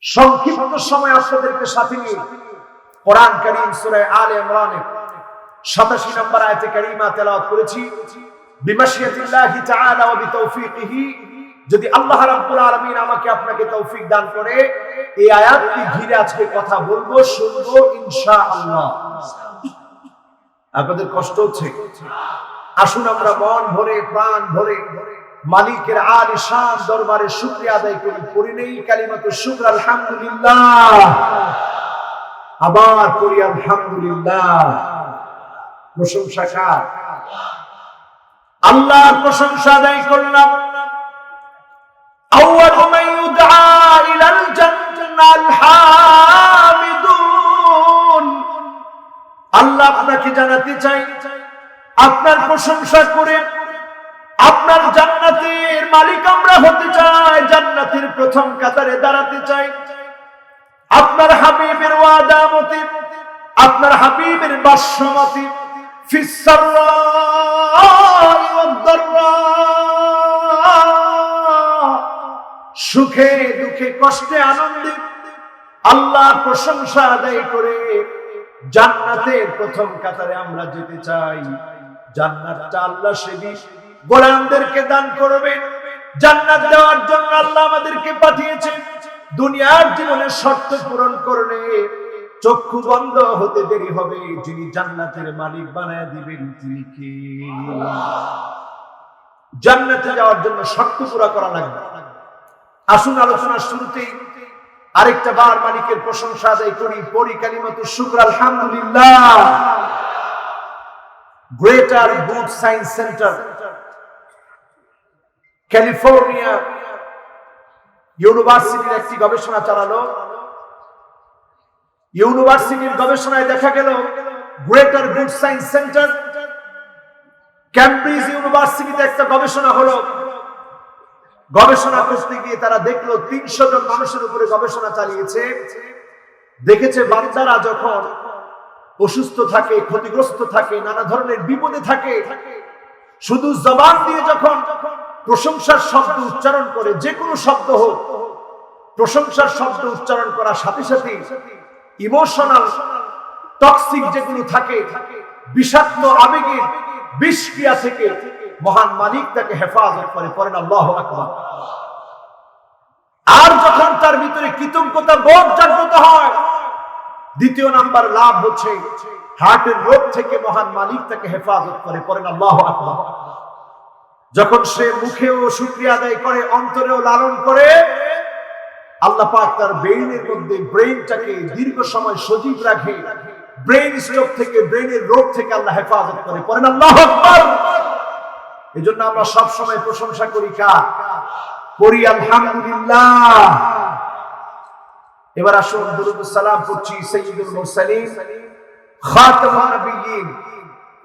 সংক্ষিপ্ত সময় আপনাদেরকে সাথে নিয়ে কোরআন কারীম সূরা আলে ইমরানের 87 নম্বর আয়াতে কারীমা তেলাওয়াত করেছি। বিমাশিয়াতিল্লাহি তাআলা ওয়া বিতৌফিকিহি, যদি আল্লাহ রাব্বুল আলামিন আমাকে আপনাকে তৌফিক দান করে এই আয়াতটি ঘিরে আজকে কথা বলবো, শুনবো ইনশাআল্লাহ। আপনাদের কষ্ট হচ্ছে? আসুন আমরা মন ভরে প্রাণ ভরে মালিকের আলিশান দরবারে শুকরিয়া আদায় করি। পড়ি নেই কালিমাতুশ শুকর, আলহামদুলিল্লাহ। আবার পড়ি আলহামদুলিল্লাহ। প্রশংসা কার? আল্লাহর প্রশংসা আদায় করলাম। আউয়ালু মান ইউদআ ইলাল জান্নাল হামিদুন। আল্লাহ আপনাকে জানাতে চাই, আপনার প্রশংসা করে আপনার জান্নাতের মালিক আমরা হতে চাই, জান্নাতের প্রথম কাতারে দাঁড়াতে চাই। আপনার হাবিবের ওয়াদা মতে, আপনার হাবিবের বাক্য মতে ফিস সাররাই ওয়াদ দাররা, সুখে দুঃখে কষ্টে আনন্দে আল্লাহর প্রশংসা আদায় করে জান্নাতের প্রথম কাতারে আমরা যেতে চাই। জান্নাতটা আল্লাহ সেদিন গোলামদেরকে দান করবেন। জান্নাত দেওয়ার জন্য আল্লাহ আমাদেরকে পাঠিয়েছেন। দুনিয়ার জীবনের শর্ত পূরণ করলে চক্ষু বন্ধ হতে দেরি হবে, যিনি জান্নাতের মালিক বানায় দিবেন তিনি কে? জান্নাতে যাওয়ার জন্য শর্ত পুরা করা লাগবে। আসুন আলোচনার শুরুতেই আরেকটা বার মালিকের প্রশংসা আদায় করি। পড়ি কালিমাতুশ শুকর, আলহামদুলিল্লাহ। Greater booth science centre, California ইউনিভার্সিটির একটি গবেষণা চালালো। ইউনিভার্সিটির গবেষণায় দেখা গেল greater booth science centre, Cambridge ইউনিভার্সিটিতে একটা গবেষণা হলো। গবেষণা করতে গিয়ে তারা দেখলো 300 জন মানুষের উপরে গবেষণা চালিয়েছে। দেখেছে বান্দারা যখন অসুস্থ থাকে, ক্ষতিগ্রস্ত থাকে, নানা ধরনের বিপদে থাকে, শুধু জবান দিয়ে যখন প্রশংসার শব্দ উচ্চারণ করে, যে কোনো শব্দ হোক, প্রশংসার শব্দ উচ্চারণ করার সাথে সাথে ইমোশনাল টক্সিক যেগুলো থাকে, বিষাক্ত আবেগের বিষক্রিয়া থেকে মহান মালিক তাকে হেফাজত করে। পড়েন আল্লাহু আকবার। আর যখন তার ভিতরে কৃতজ্ঞতা বোধ জাগ্রত হয়, দ্বিতীয় নাম্বার লাভ হচ্ছে হার্টের রোগ থেকে মহান মালিক তাকে হেফাজত করে। পড়েন আল্লাহু আকবার। যখন সে মুখেও শুকরিয়া আদায় করে, অন্তরেও লালন করে, আল্লাহ পাক তার ব্রেইনের মধ্যে ব্রেইনটাকে দীর্ঘ সময় সজীব রাখে। ব্রেইন স্ট্রোক থেকে, ব্রেইনের রোগ থেকে আল্লাহ হেফাজত করে। পড়েন আল্লাহু আকবার। এজন্য আমরা সব সময় প্রশংসা করি কার? করি আলহামদুলিল্লাহ। এবার আসুন দুরূদ সালাম পড়ছি সাইয়্যিদুল মুরসালিন, খাতামুন নবিয়্যিন,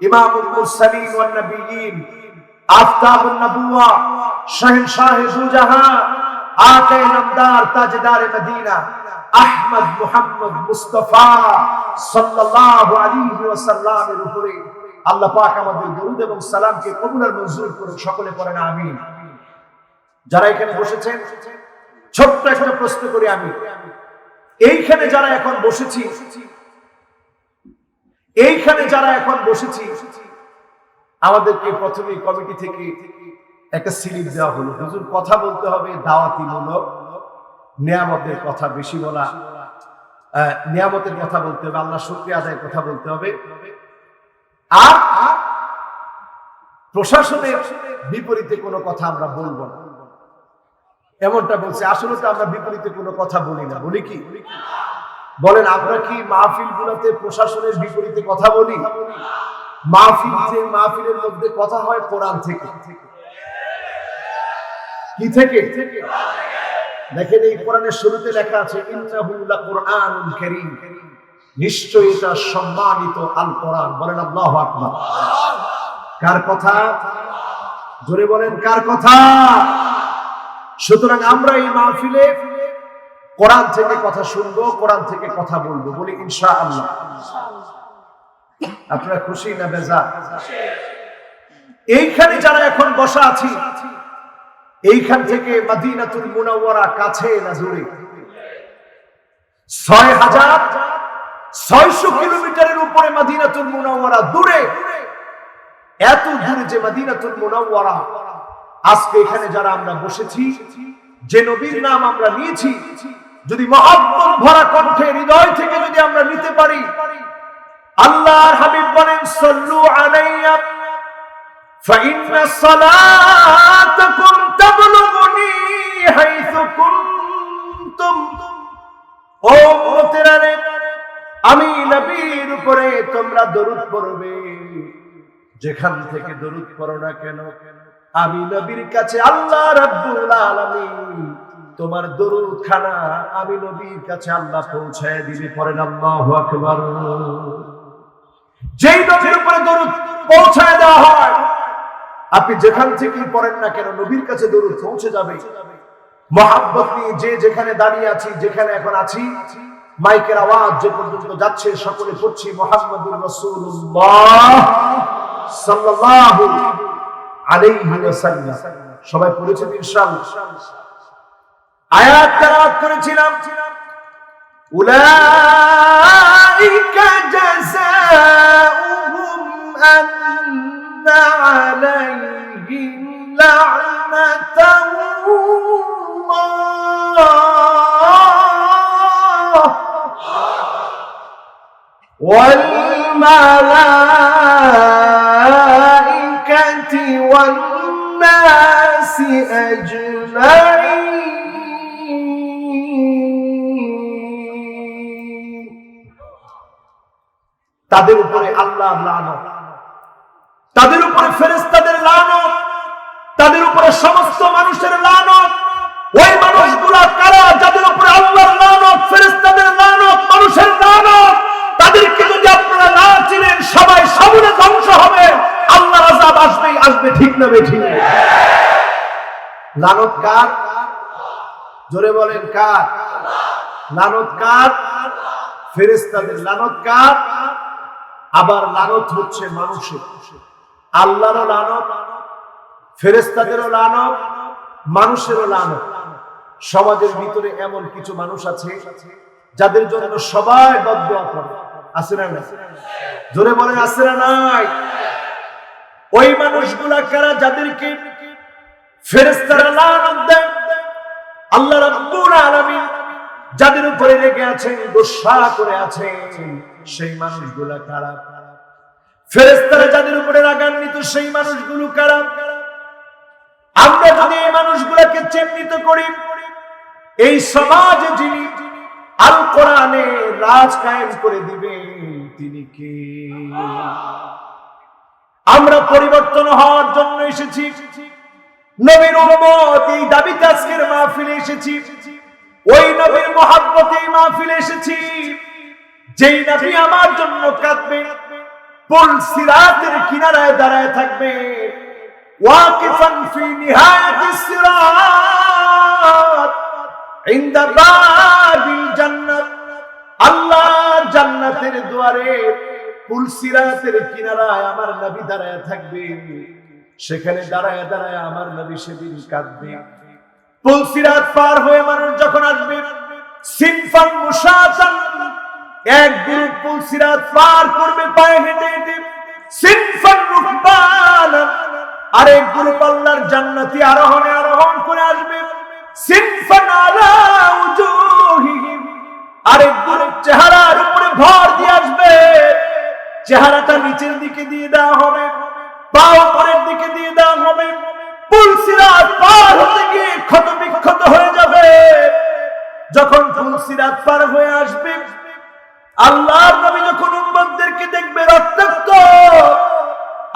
ইমামুল মুরসালিন ওয়ান নবিয়্যিন, আফতাবুন নবুওয়া, শাহনশাহে দুজাহান, আকায়ে নামদার, তাজদারে মদিনা, আহমদ মুহাম্মদ মুস্তাফা সাল্লাল্লাহু আলাইহি ওয়াসাল্লামের উপরে আল্লাহ পাক আমাদের দরুদ এবং সালামকে কবুল আর মঞ্জুর করুন। সকলে পড়েন আমিন। যারা এখানে বসেছেন, ছোট্ট একটা প্রশ্ন করি আমি, এইখানে যারা এখন বসেছি, আমাদেরকে প্রথমে কমিটি থেকে একটা স্লিপ দেওয়া হলো, হুজুর কথা বলতে হবে দাওয়াতিমূলক, নিয়ামতের কথা বেশি বলা, নিয়ামতের কথা বলতে হবে, আল্লাহ শুকরিয়া আদায়ের কথা বলতে হবে, আর প্রশাসনের বিপরীতে কোনো কথা আমরা বলবো না, এমনটা বলছে। আসলে তো আমরা বিপরীতে কোনো কথা বলি না, বলি কি? বলেন, আমরা কি মাহফিলগুলোতে প্রশাসনের বিপরীতে কথা বলি? মাহফিলের মধ্যে কথা হয় কোরআন থেকে। কি থেকে? দেখেন, এই কোরআনের শুরুতে লেখা আছে ইন্নাহু লাকুরআনুন কারীম, নিশ্চয়ই এটা সম্মানিত আল কোরআন। বলেন আল্লাহু আকবার। কার কথা? জোরে বলেন, কার কথা? সুতরাং আমরা এই মাহফিলে কোরআন থেকে কথা শুনবো, কোরআন থেকে কথা বলবো, বলি ইনশাআল্লাহ। আপনারা খুশি না বেজার? এইখানে যারা এখন বসা আছি, এইখান থেকে মদিনাতুল মুনাওয়ারা কাছে না দূরে? 6,600 কিলোমিটারের উপরে মদিনাতুল মুনাওয়ারা দূরে, এত দূরে যে মদিনাতুল মুনাওয়ারা, আজকে এখানে যারা আমরা বসেছি, যে নবীর নাম আমরা নিয়েছি, যদি মহব্বত ভরা কণ্ঠে হৃদয় থেকে যদি আমরা নিতে পারি, আল্লাহর হাবিব বলেন সাল্লু আলাইয়া ফাইন্না সালাতাকুম তাবলুগুনি হাইসু কুনতুম। ও উম্মতেরা রে, আমি নবীর উপরে তোমরা দরুদ পড়বে, যেখান থেকে দরুদ পড়ো না কেন, আমি নবীর কাছে আল্লাহ রাব্বুল আলামিন তোমার দরুদ খানা আমি নবীর কাছে আল্লাহ পৌঁছায় দিবে। পড়েন আল্লাহু আকবার। যেই নবীর উপরে দরুদ পৌঁছায় দেওয়া হয়, আপনি যেখান থেকে পড়েন না কেন নবীর কাছে দরুদ পৌঁছে যাবে। মহব্বত নিয়ে যে যেখানে দাঁড়িয়ে আছি, যেখানে এখন আছি, মাইকের আওয়াজ যে পর্যন্ত যাচ্ছে সকলে পড়ছি মুহাম্মাদুর রাসূলুল্লাহ সাল্লাল্লাহু আলাইহি ওয়াসাল্লাম। সবাই পড়েছেন ইনশাআল্লাহ। আয়াত তেলাওয়াত করেছিলাম, উলাইকা জাযাউহুম আন্না আলাইহিম লা'নাতুল্লাহ ওয়াল মালাইকাতি ওয়ান নাসি আজমাইন। তাদের উপরে আল্লাহর লানত, তাদের উপরে ফেরেশতাদের লানত, তাদের উপরে সমস্ত মানুষের লানত। ওই মানুষগুলা কারা যাদের উপরে আল্লাহর লানত, ফেরেশতাদের লানত, মানুষের লানত? তাদেরকে যদি আপনারা না চিনেন, সবাই সমূলে ধ্বংস হবে, আল্লাহর আযাব আসবেই আসবে। ঠিক না বেঠিক? লানত কার? জোরে বলেন কার? লানত কার? ফেরেশতাদের। লানত কার? আবার লানত হচ্ছে মানুষের। আল্লাহরও লানত, ফেরেশতাদেরও লানত, মানুষেরও লানত। সমাজের ভিতরে এমন কিছু মানুষ আছে যাদের জন্য সবাই বদদুয়া করে, আছে না? জোরে বলেন আছে না নাই? ওই মানুষগুলা কারা যাদেরকে ফেরেশতারা লানত দেয়? আল্লাহ রাব্বুল আলামিন যাদের উপরে রেগে আছেন, গোসা করে আছেন, সেই মানুষগুলা কারা? ফেরেশতারা যাদের উপরে রাগান্বিত, সেই মানুষগুলো কারা? আমরা যদি এই মানুষগুলোকে চিহ্নিত করি, এই সমাজে যিনি আল কোরআনে রাজ কায়েম করে দিবেন তিনি কে? আমরা পরিবর্তন হওয়ার জন্য এসেছি, নবীর উম্মত এই দাবিতে আজকের মাহফিলে এসেছি, ওই নবীর মহব্বতে এই মাহফিলে এসেছি। যেই নবী আমার জন্য কাঁদবে, পুল সিরাতের কিনারায় দাঁড়ায় থাকবে, ওয়াকিফান ফি নিহায়াতিস সিরাত ইনদা বাবিল জান্নাত। আল্লাহ জান্নাতের দুয়ারে পুল সিরাতের কিনারায় আমার নবী দাঁড়ায় থাকবেন। সেখানে দাঁড়ায় দাঁড়ায় আমার নবী সেদিন কাঁদবে। পুল সিরাত পার হয়ে মানুষ যখন আসবে, সিনফান মুশাতান, এক গ্রুপ পুল সিরাত পার করবে পায়ে হেঁটে হেঁটে, সিনফান রুকবান, আরেক গ্রুপ আল্লাহর জান্নাতি আরোহণে আরোহণ করে আসবে, সিনফান আলা উজুহিহিম, আরেক গ্রুপ চেহারার উপরে ভর দিয়ে আসবে। চেহারাটা নিচের দিকে দিয়ে দেওয়া হবে, পা উপরের দিকে দিয়ে দেওয়া হবে। পুল সিরাত পার হতে গিয়ে ক্ষত বিক্ষত হয়ে যাবে। যখন পুল সিরাত পার হয়ে আসবে, আল্লাহর নবী যখন উম্মতদেরকে দেখবে রক্তাক্ত,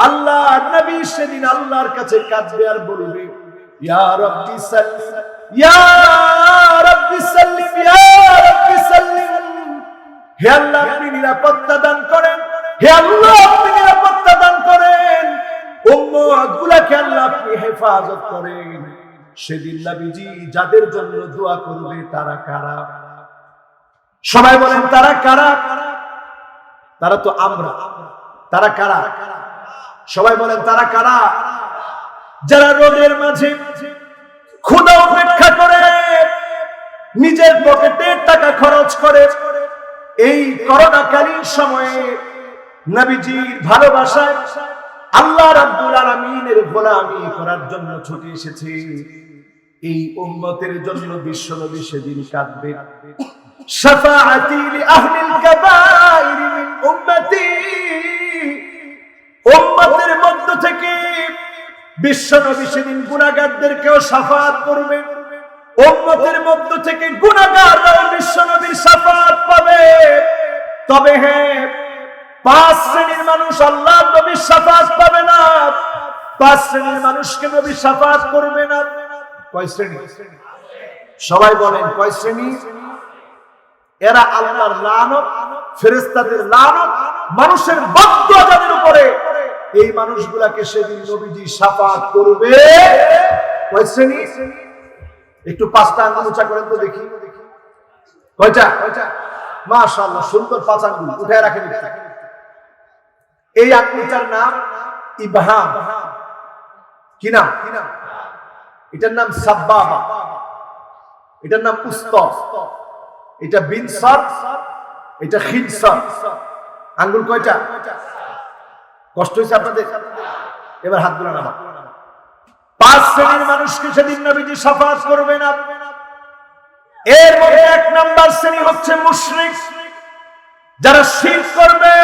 আল্লাহর নবী সেদিন আল্লাহর কাছে কাঁদবে আর বলবে, ইয়া রাব্বি সাল্লিম, ইয়া রাব্বি সাল্লিম, ইয়া রাব্বি সাল্লিম। হে আল্লাহ, আপনি নিরাপত্তা দান করেন, হে আল্লাহ আপনি নিরাপত্তা দান করেন, উম্মতগুলোকে আল্লাহ আপনি হেফাজত করেন। সেদিন নবীজি যাদের জন্য দোয়া করবে তারা কারা? সবাই বলেন তারা কারা? তারা তো আমরা। তারা কারা? সবাই বলেন তারা কারা? যারা রোদের মাঝে ক্ষুধা উপেক্ষা করে, নিজের পকেটে টাকা খরচ করে এই করোনাকালীন সময়ে নবীজির ভালোবাসায় আল্লাহ রাব্বুল আলামিনের গোলামি করার জন্য ছুটে এসেছে। এই উম্মতের জন্য বিশ্বনবী সেদিন কাঁদবে, শাফাআতি লি আহলিল কাবাইর মিন উম্মতি, উম্মতের মধ্য থেকে বিশ্বনবী সেদিন গুনাহগারদেরকেও শাফাআত করবেন। উম্মতের মধ্য থেকে গুনাহগাররাও বিশ্বনবীর শাফাআত পাবে। তবে হ্যাঁ, 5 শ্রেণীর মানুষ আল্লাহর নবীর শাফাআত পাবে না। 5 শ্রেণীর মানুষকে নবী শাফাআত করবে না। কয় শ্রেণী? সবাই বলেন কয় শ্রেণী? এরা আল্লাহর লানত, ফেরেশতাদের লানত, মানুষের বদদুয়া যাদের উপরে, এই মানুষগুলাকে সেদিন নবীজি শাফাআত করবে। কয় শ্রেণী? একটু 5টা আঙ্গুল উঁচা করেন তো দেখি। কয়টা? মাশাআল্লাহ, সুন্দর 5 আঙ্গুল উঠায় রাখেন। এই আঙ্গুলটার নাম ইবহাম। কি নাম? এটার নাম সাব্বাবা, এটার নাম উস্তা, এটা বিনসার, এটা খিনসার। আঙ্গুল কয়টা? কষ্ট হয়েছে আপনাদের? এবার হাতগুলো নামা। 5 শ্রেণীর মানুষকে সেদিন নবীজি শাফাআত করবে না। এর মধ্যে 1 নাম্বার শ্রেণী হচ্ছে মুশরিক, যারা শিরক করবে,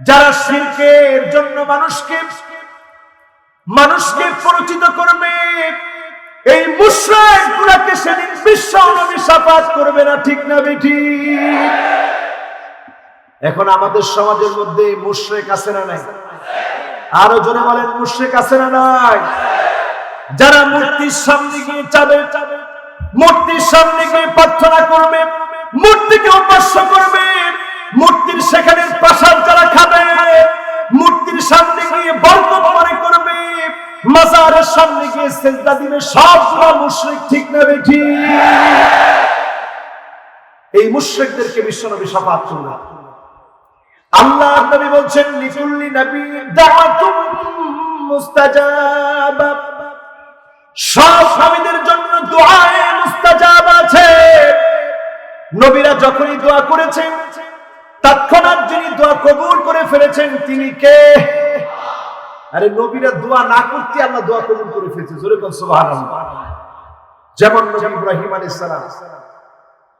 যারা শিরকের জন্য মানুষকে পরিচিত করবে। এই মুশরিকগুলোকে সেদিন বিশ্ব নবী শাফাআত করবে না। ঠিক না বেঠিক? এখন আমাদের সমাজের মধ্যে মুশরিক আছে না নাই? আরো জোরে বলেন, মুশরিক আছে না নাই? যারা মূর্তির সামনে গিয়ে চাবে, মূর্তির সামনে গিয়ে প্রার্থনা করবে, মূর্তিকে উপাস্য করবে, মূর্তির সেখানে প্রসাদ যারা খাবে, মূর্তির সামনে গিয়ে বরকত মনে করবে, মাজারের সামনে গিয়ে সিজদা দিবে, সবগুলো মুশরিক। ঠিক না বেঠিক? এই মুশরিকদেরকে বিশ্বনবী শাফাআত করবে। আল্লাহ নবী বলছেন, লিকুল্লি নাবিয়্যিন দাওয়াতুম মুস্তাজাবা, সব নবীদের জন্য দুআয়ে মুস্তাজাব আছে। নবীরা যখনই দোয়া করেছেন, তৎক্ষণাৎ যিনি দোয়া কবুল করে ফেলেছেন তিনি কে? আরে নবীরা দোয়া না করতে আল্লাহ দোয়া কবুল করে ফেলেছে। জোরে বল সুবহানাল্লাহ। যেমন নবী ইব্রাহিম আলাইহিস সালাম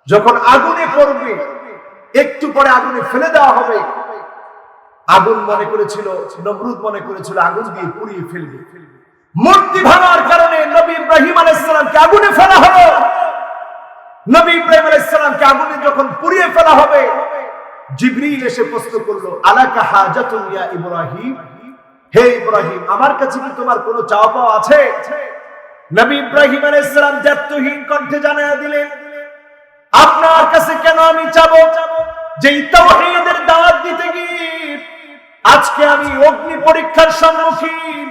যখন আগুনে পড়বে, একটু পরে আগুনে ফেলে দেওয়া হবে, আগুন মনে করেছিল, নমরুদ মনে করেছিল আগুন দিয়ে পুড়িয়ে ফেলবে। মূর্তি ভাঙার কারণে নবী ইব্রাহিম আলাইহিস সালামকে আগুনে ফেলা হলো। নবী ইব্রাহিম আলাইহিস সালামকে আগুনে যখন পুড়িয়ে ফেলা হবে, জিবরিল এসে প্রশ্ন করলো, আলাকা হাজাতুন ইয়া ইব্রাহিম, হে ইব্রাহিম, আমার কাছে কি তোমার কোনো চাওয়া পাওয়া আছে? নবী ইব্রাহিম আলাইহিস সালাম জাত্যহীন কণ্ঠে জানায়া দিলেন, আপনার কাছে কেন আমি চাবো? যে তাওহীদের দাওয়াত দিতে গিয়ে আজকে আমি অগ্নি পরীক্ষার সম্মুখীন।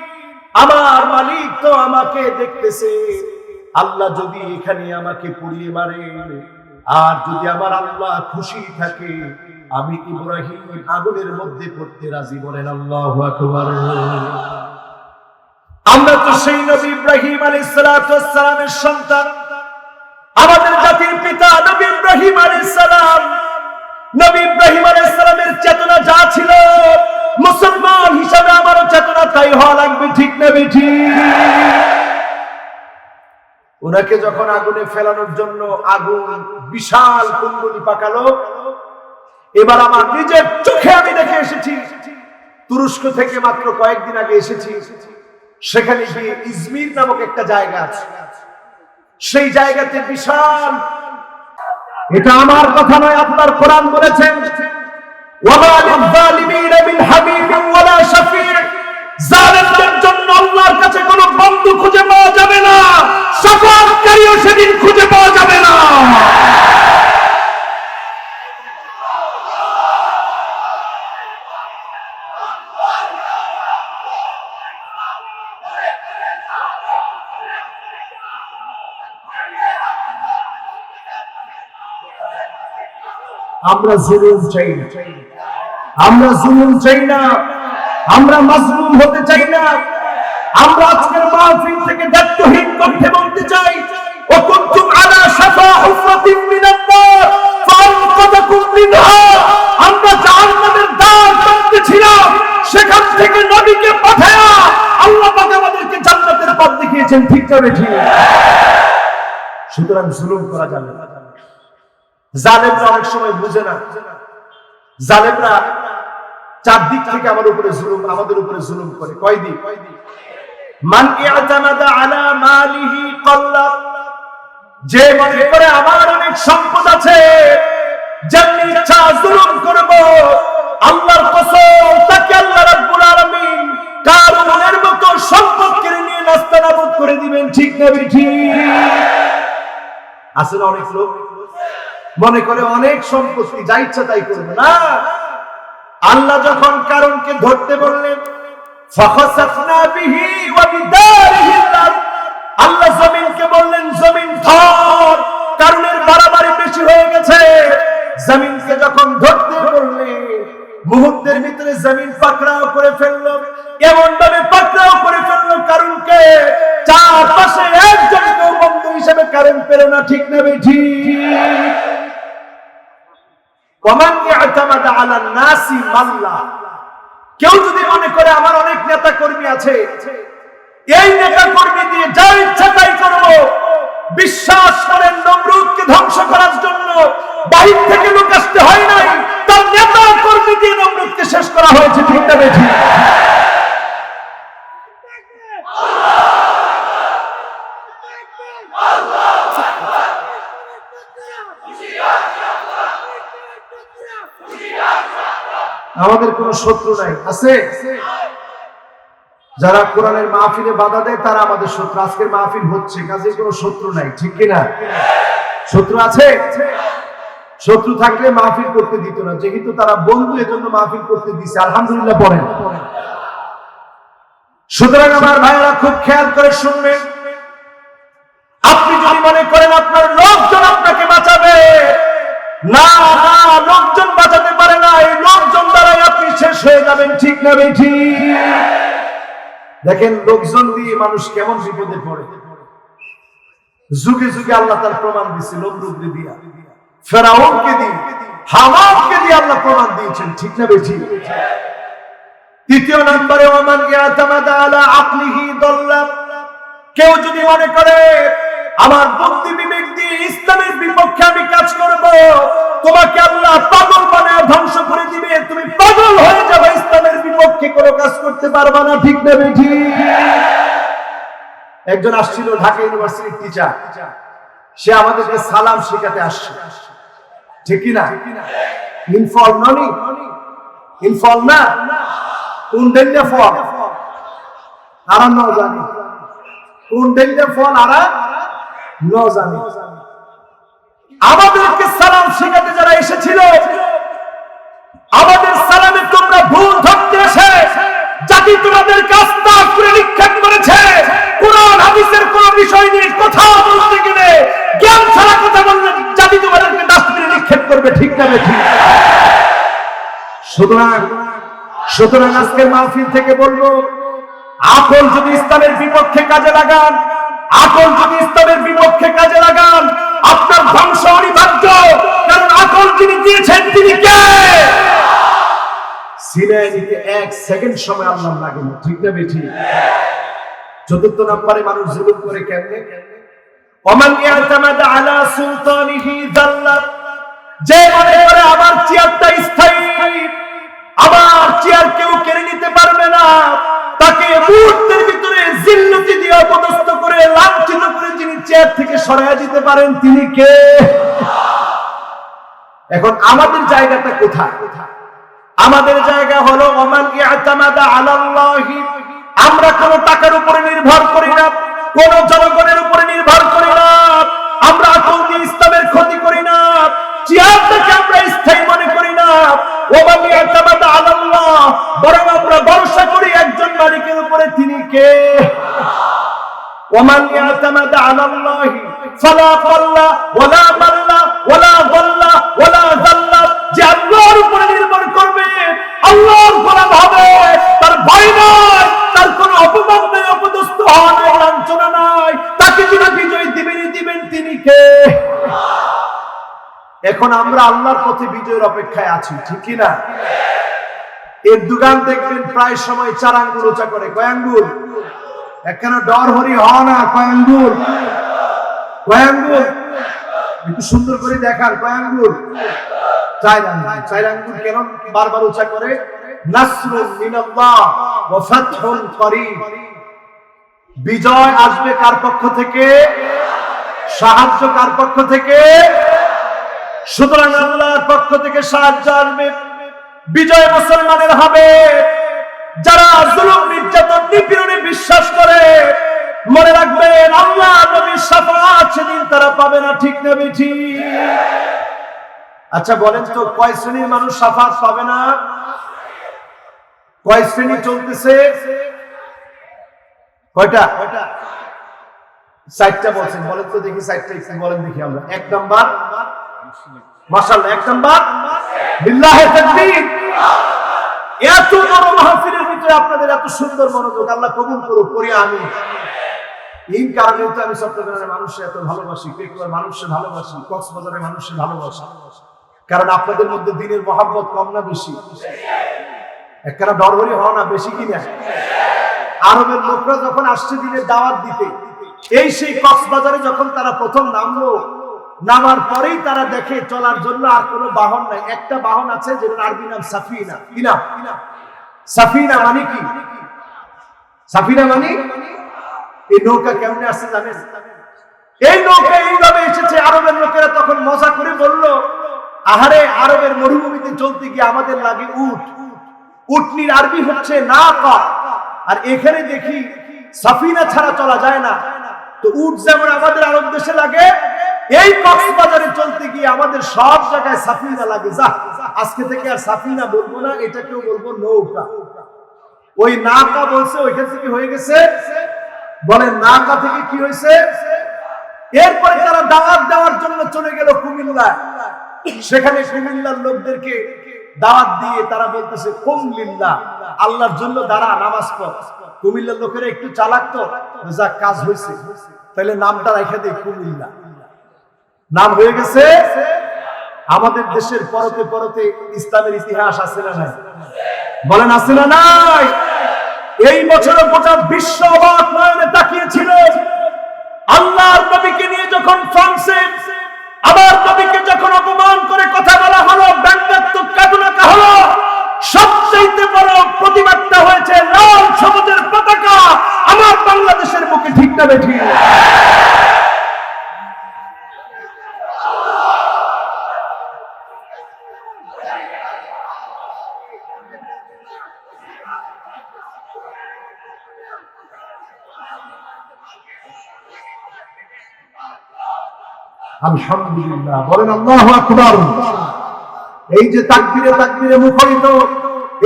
আমার মালিক তো আমাকে দেখতেছে। আল্লাহ যদি এখানে আমাকে পুড়িয়ে মারে, আর যদি আমার আল্লাহ খুশি থাকে, আমি ইব্রাহিম আগুনের মধ্যে পড়তে রাজি। বলেন আল্লাহু আকবার। আমরা তো সেই নবী ইব্রাহিম আলাইহিস সালাতু ওয়াস সালামের সন্তান। আমাদের জাতির পিতা নবী ইব্রাহিম আলাইহিস সালাম, নবী ইব্রাহিম আলাইহিস সালামের চেতনা যা ছিল, মুসলমান হিসাবে আমারও চেতনা তাই হওয়া লাগবে। ঠিক না বেঠিক? ওনাকে যখন আগুনে ফেলানোর জন্য আগুন বিশাল কুণ্ডলী পাকালো, এবার আমার নিজের চোখে আমি দেখে এসেছি। তুরস্ক থেকে মাত্র কয়েকদিন আগে এসেছি। সেখানে গিয়ে ইজমির নামক একটা জায়গা আছে, সেই জায়গাতে বিশাল, এটা আমার কথা নয়, আপনার কোরআন বলেছেন, ওয়ামা লিয-যালিমিনা মিন হামিমিন ওয়ালা শাফি'in, জালিমদের জন্য আল্লাহর কাছে কোনো বন্ধু খুঁজে পাওয়া যাবে না, শাফাআতকারীও সেদিন খুঁজে পাওয়া যাবে না। আমরা জুলুম চাই না, আমরা জুলুম চাই না, আমরা মাজলুম হতে চাই না। আমরা আজকের মাহফিল থেকে দায়িত্বহীন কণ্ঠে বলতে চাই, ও কুনতুম আলা শাফা হুফরাতিন মিনান নার ফানকাযা দিয়েছেন, ঠিক না ঠিক? সুতরাং জুলুম করা যাবে না। জালেমরা অনেক সময় বুঝে না, জালেমরা চারদিক থেকে আমাদের উপরে জুলুম করে। কয় দিক? মান ইয়াতামাদা আলা মালিহি ক্বাল্লা, যে মনে করে আমার অনেক সম্পদ আছে, যেমনি ইচ্ছা জুলুম করব, আল্লাহর কসম তাকে আল্লাহ রাব্বুল আলামিন কারুনের মতো সম্পদ কেড়ে নিয়ে নাস্তানাবুদ করে দিবেন, ঠিক না ঠিক? আসলে অনেক লোক মনে করে অনেক সম্পত্তি যা ইচ্ছা তাই করবে না। আল্লাহ যখন কারণকে ধরতে বললেন, ফাখাসাফনা বিহি ওয়া বিদারিহি আল-আরদ, আল্লাহ জমিনকে বললেন জমিন ধর, কারণের বাড়াবাড়ি বেশি হয়ে গেছে। জমিনকে যখন ধরতে বললেন, মুহূর্তের ভিতরে জমিন পাকড়াও করে ফেললো, এমন ভাবে পাকড়াও করে ফেললো কারণকে, চারপাশে একজনকে বন্ধু হিসেবে কারণ পেল না, ঠিক না ঠিক? ওমান ইয়াতামাদা আলা নাসি মাল্লা, কেউ যদি মনে করে আমার অনেক নেতা কর্মী আছে, এই নেতা কর্মী দিয়ে যা ইচ্ছা তাই করব, বিশ্বাস করেন নমরুদকে ধ্বংস করার জন্য বাহির থেকে লোক আসতে হয় নাই, তার নেতা কর্মী দিয়ে নমরুদকে শেষ করা হয়েছে, ঠিক না ঠিক? আমাদের কোন শত্রু নাই, আছে? যারা কোরআনের মাহফিলে বাধা দেয় তারা আমাদের শত্রু। আজকের মাহফিল হচ্ছে, কাজে কোনো শত্রু নাই, ঠিক কিনা? শত্রু আছে? শত্রু থাকলে মাহফিল করতে দিত না, যেহেতু তারা বন্ধু এজন্য মাহফিল করতে দিছে, আলহামদুলিল্লাহ পড়েন। সুতরাং আমার ভাইরা খুব খেয়াল করে শুনবেন, আপনি যদি মনে করেন আপনার লোকজন আপনাকে বাঁচাবে, না না, লোকজন বাঁচাতে পারে না, এই লোকজন দ্বারাই আপনি শেষ হয়ে যাবেন, ঠিক না ঠিক? দেখেন লোকজন দিয়ে মানুষ কেমন বিপদে পড়ে। যুগে যুগে আল্লাহ তার প্রমাণ দিয়েছে, নমরুদকে দিয়া, ফেরাউনকে দিয়ে, হামানকে দিয়ে আল্লাহ প্রমাণ দিয়েছেন, ঠিক না ঠিক? তৃতীয় নম্বরে ওমান ইয়াতামাদা আলা আকলিহি দাল্লা, কেউ যদি মনে করে আমার বুদ্ধি বিবেক দিয়ে ইসলামের বিপক্ষে আমি কাজ করব, তোমাকে আল্লাহ পাগল বানায় ধ্বংস করে দিবে, তুমি পাগল হয়ে যাবে, ইসলামের বিপক্ষে কোনো কাজ করতে পারবে না, ঠিক না ঠিক? একজন আসছিল ঢাকা ইউনিভার্সিটির টিচার, সে আমাদেরকে সালাম শেখাতে আসছে, ঠিক কি না? ইনফল ননি, ইনফল না, কোন ডেল্লা ফল আর ন জানি, কোন ডেল্লা ফল আর ন জানি। আমাদেরকে সালাম শেখাতে যারা এসেছিল, আমাদের সালামে তোমরা ভুল ধরতে এসে জাতি তোমাদেরকে আস্থা করে নিক্ষেপ করেছে, কোরআন হাদিসের কোন বিষয় নিয়ে কথা বলতে গেলে জ্ঞান ছাড়া কথা বললে জাতি তোমাদেরকে ডাস্টবিনে নিক্ষেপ করবে, ঠিক না ঠিক? সুতরাং আজকের মাহফিল থেকে বলবো, আকল যদি ইসলামের বিপক্ষে কাজে লাগান, আকল যদি ইসলামের বিপক্ষে কাজে লাগান, আপনার ধ্বংস অনিবার্য, কারণ আকল যিনি দিয়েছেন তিনি কে? সিনাই নিতে 1 সেকেন্ড সময় আল্লাহ লাগে না, ঠিক না বেঠি? চতুর্থ নম্বরে মানুষ জুলুম করে কেমনে? ওমান ইয়াতামাদা আলা সুলতানিহি যাল্লা, যে মনে করে আমার চেয়ারটা স্থায়ী, আমার চেয়ার কেউ কেড়ে নিতে পারবে না, তাকে মুহূর্তের ভিতরে জিল্লতি দিয়ে অপদস্থ করে লাঞ্ছিত করে যিনি চেয়ার থেকে সরায় দিতে পারেন তিনি কে? এখন আমাদের জায়গাটা কোথায়? আমাদের জায়গা হলো ওমান ইয়াতামাদা আলাল্লাহি, আমরা কোন টাকার উপরে নির্ভর করি না, কোন জনগণের উপরে নির্ভর করি না, আমরা আকল দিয়ে ইসলামের ক্ষতি করি না, চেয়ারটাকে আমরা স্থায়ী মনে করি না। ওমান ইয়াতামাদা আলাল্লাহ, বরং আমরা ভরসা করি একজন মালিকের উপরে, তিনি কে? ওমান ইয়াতামাদা আলাল্লাহি ফালা ফাল্লা ওয়ালা মাল্লা ওয়ালা যাল্লা ওয়ালা যাল্লা, যে আল্লাহর উপরে নির্ভর করবে, আল্লাহর গোলাম হবে, তার ভয় নাই, তার কোনো অপমান নাই, অপদস্থ হওয়া নাই, লাঞ্ছনা নাই, তাকে যিনি বিজয় দিবেন তিনি কে? এখন আমরা আল্লাহর পথে বিজয়ের অপেক্ষায় আছি, ঠিক কি না? এর দোকান দেখবেন প্রায় সময় 4 আঙ্গুল উঁচা করে, কয় আঙ্গুল? একখানা ডর হরি হ না, কয় আঙ্গুল? কয় আঙ্গুল? একটু সুন্দর করে দেখার, কয় আঙ্গুল? 4 আঙ্গুল। 4 আঙ্গুল কেন বারবার উচ্চার করে? নাসরুন মিনাল্লাহ ওয়া ফাতহুন করিব। বিজয় আসবে কার পক্ষ থেকে? সাহায্য কার পক্ষ থেকে? সুতরাং আল্লাহর পক্ষ থেকে সাহায্য আসবে, বিজয় মুসলমানের হবে। যারা জুলুম নির্যাতন নিপীড়নে বিশ্বাস করে, মনে রাখবেন আল্লাহ নবীর শাফাআত সেদিন তারা পাবে না, ঠিক না বেঠি? আচ্ছা বলেন তো, কয় শ্রেণীর মানুষ শাফাআত পাবে না? কয় শ্রেণী চলতেছে? কয়টা? 4টা বলছেন, বলেন তো দেখি 4টা একটু বলেন দেখি আমরা। 1 নাম্বার মাশাআল্লাহ, 1 নাম্বার বিল্লাহি তাকবীর। এত বড় মাহফিলের ভিতরে আপনাদের এত সুন্দর মনোযোগ, আল্লাহ কবুল করুক, করি আমি। এই কারণে তো আমি চট্টগ্রামের মানুষকে এত ভালোবাসি, পেকুয়ার মানুষকে ভালোবাসি, কক্সবাজারের মানুষকে ভালোবাসি, কারণ আপনাদের মধ্যে দ্বীনের মহব্বত কম না বেশি? একখানা ডরহরি হওয়া না, বেশি কিনা? আরবের লোকরা যখন আসছে দ্বীনের দাওয়াত দিতে, এই সেই কক্সবাজারে যখন তারা প্রথম নামলো, নামার পরেই তারা দেখে চলার জন্য আর কোনো বাহন নাই। একটা বাহন আছে, যেটার আরবি নাম সাফিনা। কি নাম? সাফিনা মানে কি? সাফিনা মানে এই নৌকা কেমনে আসছে জানেন? এই নৌকা এইভাবে এসেছে। আরবের লোকেরা তখন মজা করে বলল, আহারে, আরবের মরুভূমিতে চলতে গিয়ে আমাদের লাগে উট। উটনির আরবি হচ্ছে নাকা, আর এখানে দেখি সাফিনা ছাড়া চলা যায় না। তো উট যেমন আমাদের আরব দেশে লাগে, এই কক্সবাজারে চলতে গিয়ে আমাদের সব জায়গায় সাফিনা লাগে। যা, আজকে থেকে আর সাফিনা বলবো না, এটাকেও বলবো নৌকা। ওই নাকা বলছে, ওইখান থেকে হয়ে গেছে, বলেন নাকা থেকে কি হয়েছে? এরপরে তারা দাওয়াত দেওয়ার জন্য চলে গেল কুমিল্লা। সেখানে কুমিল্লার লোকদেরকে দাওয়াত দিয়ে তারা বলতেছে কুম লিল্লাহ, আল্লাহর জন্য দাঁড়া, নামাজ পড়। কুমিল্লার লোকেরা একটু চালাক তো, যা কাজ হয়েছে, তাহলে নামটা রেখে দেয় কুমিল্লা। নাম হয়ে গেছে। আমাদের দেশের পরতে পরতে ইসলামের ইতিহাস আছে না নাই? বলেন আছে না নাই? এই বছর গোটা বিশ্ব অবাক নয়নে তাকিয়েছিল আল্লাহর নবীকে নিয়ে যখন ফ্রান্সে আমার নবীকে যখন অপমান করে কথা বলা হলো, ব্যঙ্গাত্মক কাটুনাকা হলো, সবচেয়ে বড় প্রতিবাদটা হয়েছে লাল সবুজের পতাকা আমার বাংলাদেশের বুকে, ঠিক না বেঠি? আলহামদুলিল্লাহ, বলেন আল্লাহু আকবার। এই যে তাকবীরে তাকবীরে মুখরিত,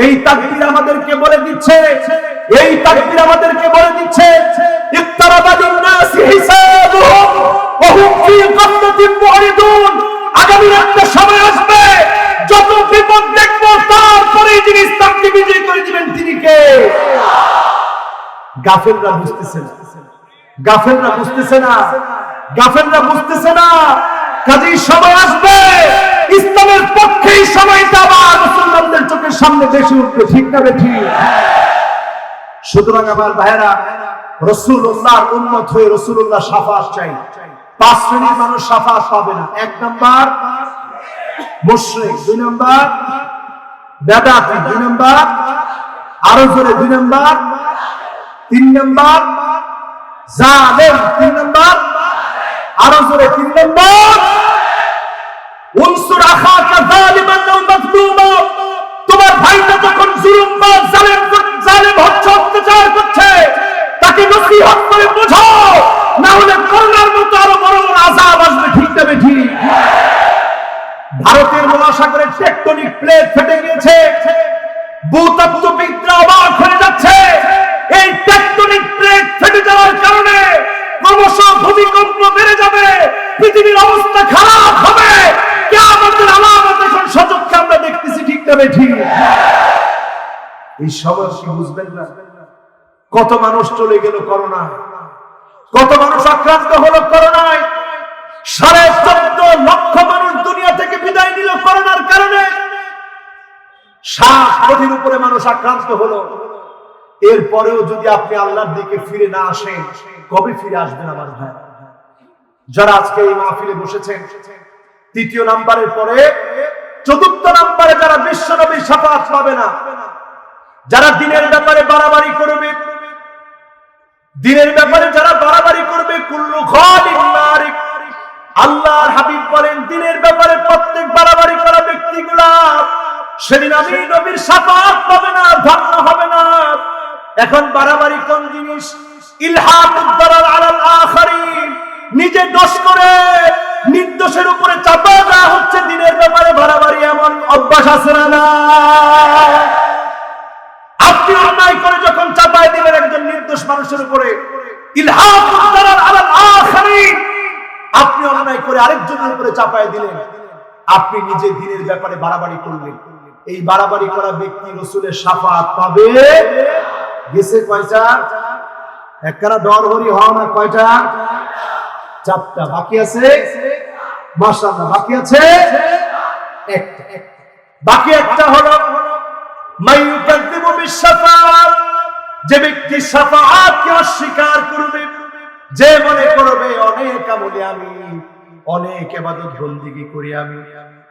এই তাকবীর আমাদেরকে বলে দিচ্ছে, এই তাকবীর আমাদেরকে বলে দিচ্ছে ইক্তারাবা লিন-নাসি হিসাবুহুম ওয়া হুম ফী গাফলাতিন মুরিদুন। আগামী একটা সময় আসবে, যত বিপদ দেখব তারপরে যিনি ইসলামকে বিজয় করে দিবেন তিনি কে? গাফেলরা বুঝতেছে না, গাফেলরা বুঝতেছে না, গাফেলরা বুঝতেছে না। কাজেই সময় আসবে, ইসলামের পক্ষে এই সময়টা আবার মুসলমানদের চোখের সামনে বেশি উঠবে, ঠিক না বেঠি? সুতরাং আমার ভাইয়েরা, রাসূলুল্লাহর উম্মত হয়ে রাসূলুল্লাহ শাফাআত চাই। 5 শ্রেণীর মানুষ শাফাআত পাবে না। 1 নাম্বার মুশরিক, 2 নাম্বার বেদাতি, 2 নাম্বার আরো জোরে 2 নাম্বার, 3 নাম্বার জালেম, 3 নাম্বার আরো জোরে 3 নাম্বার উনসুর আখাকা যালিমান আও মাজলুমা। তোমার ভাইটা যখন জুলুম বা জালেম হচ্ছে, অত্যাচার করছে, তাকে নসিহত করে বোঝাও, না হলে করোনার মতো আরো বড় বড় আযাব আসবে, ঠিক না বেঠি? ভারতের মহাসাগরের টেকটনিক প্লেট ফেটে গিয়েছে, ভূতত্ত্ববিদরা অবাক হয়ে যাচ্ছে। এই টেকটনিক প্লেট ফেটে যাওয়ার কারণে ক্রমশ ভূমিকম্প বেড়ে যাবে, পৃথিবীর অবস্থা খারাপ হবে, কিয়ামতের আলামত এখন সচক্ষে আমরা দেখতেছি, ঠিক না বেঠি? এই সময় কি বুঝবেন না? কত মানুষ চলে গেল করোনায়, কত মানুষ আক্রান্ত হলো করোনায়, 14.5 লক্ষ মানুষ দুনিয়া থেকে বিদায় নিল করোনার কারণে, 7 কোটির উপরে মানুষ আক্রান্ত হলো। এরপরেও যদি আপনি আল্লাহর দিকে ফিরে না আসেন, কবে ফিরে আসবেন আমার ভাই? যারা আজকে এই মাহফিলে বসেছেন, তৃতীয় নাম্বারের পরে চতুর্থ নাম্বারে যারা বিশ্বনবীর শাফাআত পাবে না, যারা দিনের ব্যাপারে বাড়াবাড়ি করবে, দিনের ব্যাপারে যারা বাড়াবাড়ি করবে, কুল্লু খালিন নারিক। আল্লাহর হাবিব বলেন, দিনের ব্যাপারে প্রত্যেক বাড়াবাড়ি করা ব্যক্তিগুলা সেদিন আমি নবীর শাফাআত পাবে না, ধন্য হবে না। এখন বাড়াবাড়ি কোন জিনিস? ইলহাকুদ দারার আলাল আখারিন, নিজে দোষ করে নির্দোষের উপরে চাপা দেওয়া হচ্ছে দিনের ব্যাপারে বাড়াবাড়ি। এমন অভ্যাস আছে না? আপনি অন্যায় করে যখন চাপায় দিলেন একজন নির্দোষ মানুষের উপরে, ইলহাকুদ দারার আলাল আখারিন, আপনি অন্যায় করে আরেকজনের উপরে চাপায় দিলেন, আপনি নিজে দিনের ব্যাপারে বাড়াবাড়ি করলেন। এই বাড়াবাড়ি করা ব্যক্তি রাসূলের শাফাআত পাবে। গেছে কয়টা? একখানা ডর হরি হওয়া না, কয়টা? চারটা। বাকি আছে মাশাআল্লাহ, বাকি আছে একটা। বাকি একটা হলো মাইয়ুকাযযিবু বিশ-শাফাআত, যে ব্যক্তি শাফাআতকে অস্বীকার করবে, যে মনে করবে অনেক আমলে আমি, অনেক ইবাদত বন্দেগী করি আমি,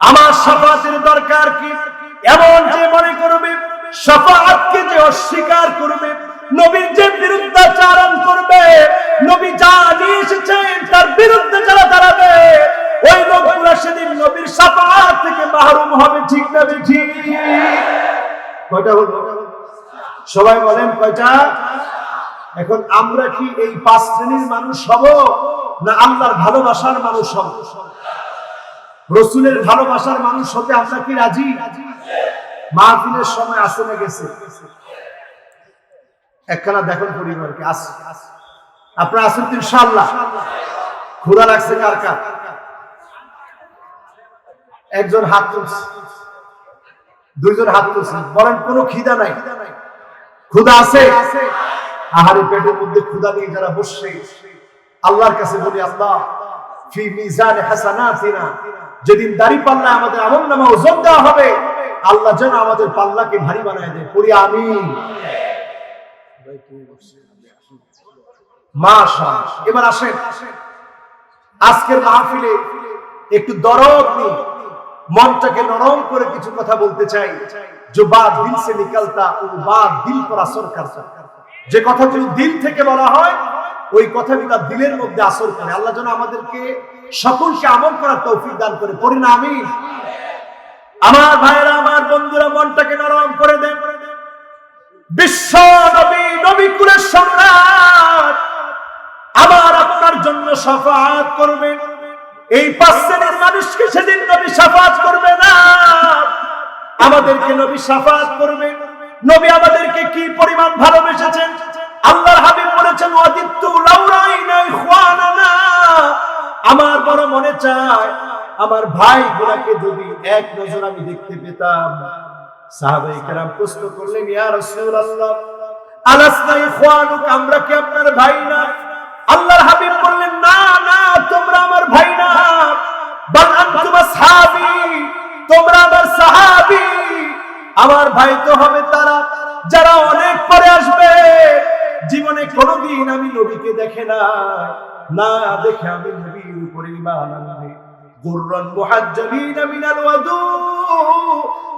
আমার শাফাআতের দরকার কি, এমন যে মনে করবে, শাফাআতকে যে অস্বীকার করবে, নবীর যে বিরুদ্ধাচরণ করবে, নবী যা নিয়ে এসেছেন তার বিরুদ্ধে যারা দাঁড়াবে, ওই লোকগুলা সেদিন নবীর শাফাআত থেকে মাহরুম হবে। ঠিক না ঠিক? কয়টা হলো? সবাই বলেন কয়টা? এখন আমরা কি এই 5 শ্রেণীর মানুষ হব, না আল্লাহর ভালোবাসার মানুষ হব? রাসূলের ভালোবাসার মানুষ হতে আমরা কি রাজি? মাহফিলের সময় আসে না গেছে? একখানা দেখুন পরিবারকে আসে, আপনারা আসেন তো ইনশাআল্লাহ? ক্ষুধা লাগছে কার কার? একজন হাত তুলছে, দুইজন হাত তুলছে, বলেন কোনো খিদা নাই? ক্ষুধা আছে? আহারে পেটের মধ্যে ক্ষুধা নিয়ে যারা বসছে, আল্লাহর কাছে বলি, আল্লাহ ফি মিজান হাসানাতিনা, যেদিন দাড়ি পাল্লা আমাদের আমলনামা ওজন দেওয়া হবে, আল্লাহ যেন আমাদের পাল্লাকে ভারী বানায় দেয়। পড়ি আমিন। মাশাআল্লাহ। এবার আসেন, আজকের মাহফিলে একটু দরদ নিয়ে মনটাকে নরম করে কিছু কথা বলতে চাই। जो बात दिल से निकलता वो बात दिल पर असर करता, যে কথাগুলো দিল থেকে বলা হয় ওই কথাগুলো দিলের মধ্যে আসর করে। আল্লাহ যেন আমাদেরকে সকলকে আমল করার তৌফিক দান করে। পড়ি না আমিন। আমার ভাইরা, আমার বন্ধুরা, মনটাকে নরম করে দেন। বিশ্ব নবী, নবী কুলের সম্রাট আমার আপনার জন্য শাফাআত করবেন। এই 5 শ্রেণীর মানুষকে সেদিন নবী শাফাআত করবে না, আমাদেরকে নবী শাফাআত করবে। নবী আমাদেরকে কি পরিমাণ ভালোবেসেছেন। আল্লাহর হাবিব বলেছেন, ওয়াদিতু লাউরাইনা ইখওয়ানানা, আমার বড় মনে চায় আমার ভাইগুলোকে যদি এক নজর আমি দেখতে পেতাম। সাহাবায়ে কেরাম প্রশ্ন করলেন, ইয়া রাসূলুল্লাহ আলাসনা ইখওয়ানুক, আমরা কি আপনার ভাই না? আল্লাহর হাবিব বললেন, না না, তোমরা আমার ভাই না, বাল আনতুম আসহাবী, তোমরা আমার সাহাবী। আমার ভাই তো হবে তারা যারা অনেক পরে আসবে, জীবনে কোনোদিন আমি নবীকে দেখে না দেখে আমি নবীর উপরে ঈমান আনবে। গুররান মুহাজ্জালিনা মিনাল ওয়াদু,